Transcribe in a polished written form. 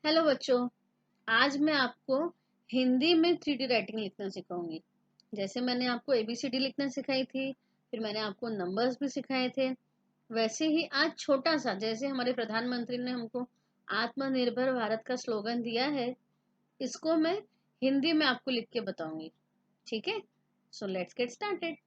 Hello बच्चों। आज मैं आपको हिंदी में 3D राइटिंग लिखना सिखाऊंगी। जैसे मैंने आपको ABCD लिखना सिखाई थी, फिर मैंने आपको नंबर्स भी सिखाए थे, वैसे ही आज छोटा सा, जैसे हमारे प्रधानमंत्री ने हमको आत्मनिर्भर भारत का स्लोगन दिया है, इसको मैं हिंदी में आपको लिख के बताऊंगी। ठीक है, सो लेट्स गेट स्टार्टेड।